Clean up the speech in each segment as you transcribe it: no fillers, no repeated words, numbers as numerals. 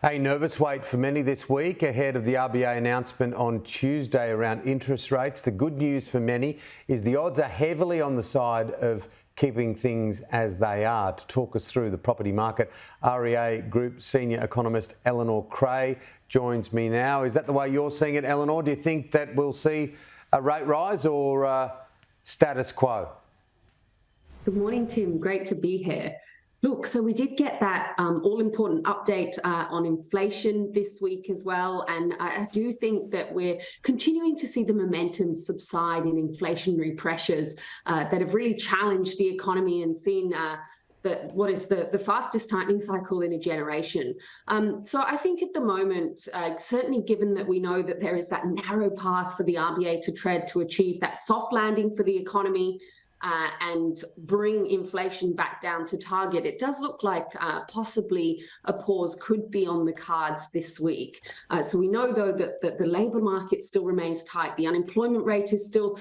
A nervous wait for many this week ahead of the RBA announcement on Tuesday around interest rates. The good news for many is the odds are heavily on the side of keeping things as they are. To talk us through the property market, REA Group Senior Economist Eleanor Creagh joins me now. Is that the way you're seeing it, Eleanor? Do you think that we'll see a rate rise or status quo? Good morning, Tim. Great to be here. Look, so we did get that all-important update on inflation this week as well, and I do think that we're continuing to see the momentum subside in inflationary pressures that have really challenged the economy and seen what is the fastest tightening cycle in a generation. So I think at the moment, certainly given that we know that there is that narrow path for the RBA to tread to achieve that soft landing for the economy, and bring inflation back down to target, it does look like possibly a pause could be on the cards this week. So we know, though, that the labour market still remains tight. The unemployment rate is still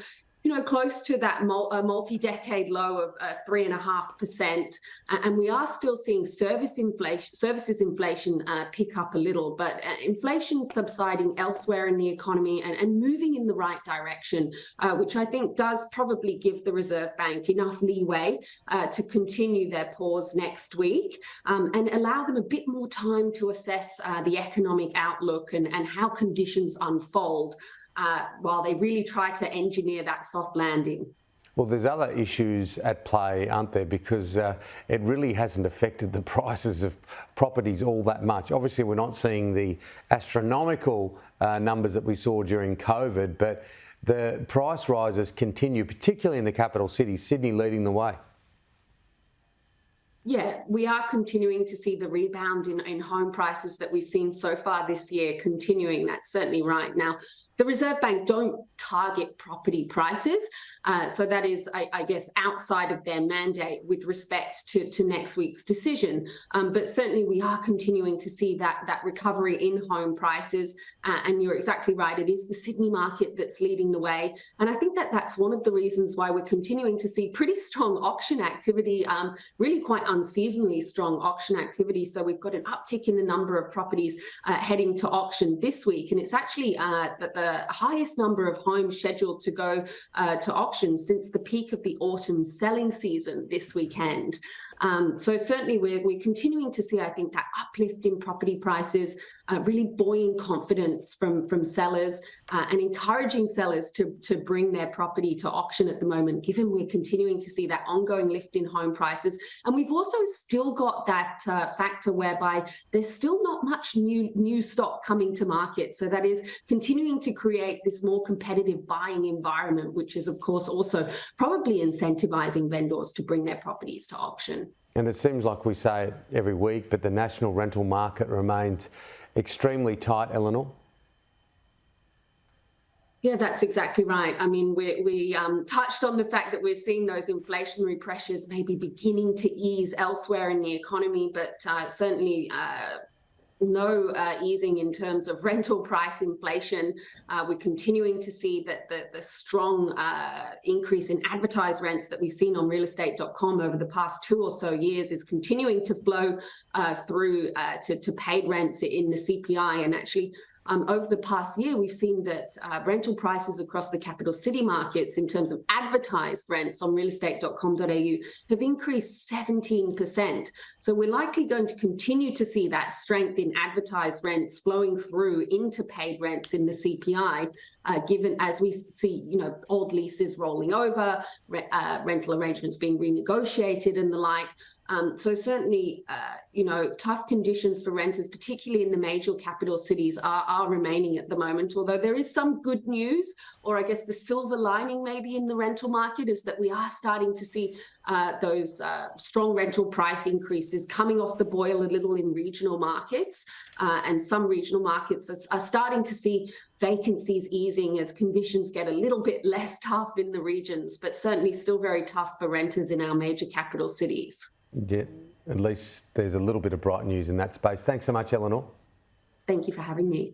close to that multi-decade low of 3.5%, and we are still seeing services inflation pick up a little, but inflation subsiding elsewhere in the economy and moving in the right direction, which I think does probably give the Reserve Bank enough leeway to continue their pause next week and allow them a bit more time to assess the economic outlook and how conditions unfold, while they really try to engineer that soft landing. Well, there's other issues at play, aren't there? Because it really hasn't affected the prices of properties all that much. Obviously, we're not seeing the astronomical numbers that we saw during COVID, but the price rises continue, particularly in the capital cities, Sydney leading the way. Yeah, we are continuing to see the rebound in home prices that we've seen so far this year continuing. That's certainly right. Now, the Reserve Bank don't target property prices, so that is, I guess, outside of their mandate with respect to next week's decision. But certainly we are continuing to see that recovery in home prices, and you're exactly right. It is the Sydney market that's leading the way, and I think that's one of the reasons why we're continuing to see pretty strong auction activity, really quite unseasonably strong auction activity. So we've got an uptick in the number of properties heading to auction this week, and it's actually the highest number of homes scheduled to go to auction since the peak of the autumn selling season this weekend. So certainly we're continuing to see, I think, that uplift in property prices, really buoying confidence from sellers and encouraging sellers to bring their property to auction at the moment, given we're continuing to see that ongoing lift in home prices. And we've also still got that factor whereby there's still not much new stock coming to market. So that is continuing to create this more competitive buying environment, which is, of course, also probably incentivizing vendors to bring their properties to auction. And it seems like we say it every week, but the national rental market remains extremely tight, Eleanor. Yeah, that's exactly right. I mean, we touched on the fact that we're seeing those inflationary pressures maybe beginning to ease elsewhere in the economy, but certainly no easing in terms of rental price inflation. We're continuing to see that the strong increase in advertised rents that we've seen on realestate.com over the past 2 or so years is continuing to flow through to paid rents in the CPI. And actually, over the past year, we've seen that rental prices across the capital city markets in terms of advertised rents on realestate.com.au have increased 17%. So we're likely going to continue to see that strength in advertised rents flowing through into paid rents in the CPI, given as we see, old leases rolling over, rental arrangements being renegotiated and the like. So certainly, tough conditions for renters, particularly in the major capital cities, are remaining at the moment. Although there is some good news, or I guess the silver lining maybe in the rental market, is that we are starting to see those strong rental price increases coming off the boil a little in regional markets. And some regional markets are starting to see vacancies easing as conditions get a little bit less tough in the regions, but certainly still very tough for renters in our major capital cities. Yeah, at least there's a little bit of bright news in that space. Thanks so much, Eleanor. Thank you for having me.